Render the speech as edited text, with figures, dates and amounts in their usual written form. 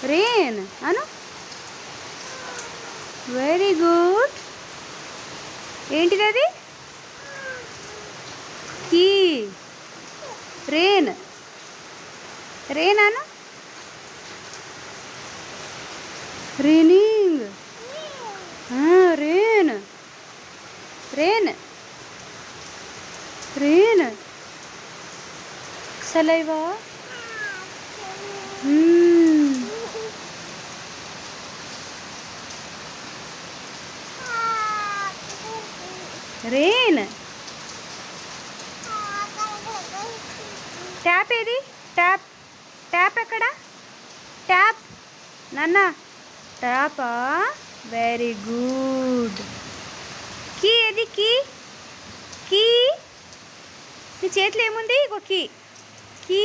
Rain అను very good. ఏంటిది అది? Key. Rain rain అను. Raining rain rain rain saliva rain. Tap ఏది? Tap tap ఎక్కడ? ట్యాప్ నాన్న ట్యాపా? Very good. కీ ఏది? కీ కీ నీ చేతిలో ఏముంది? ఒక కీ. కీ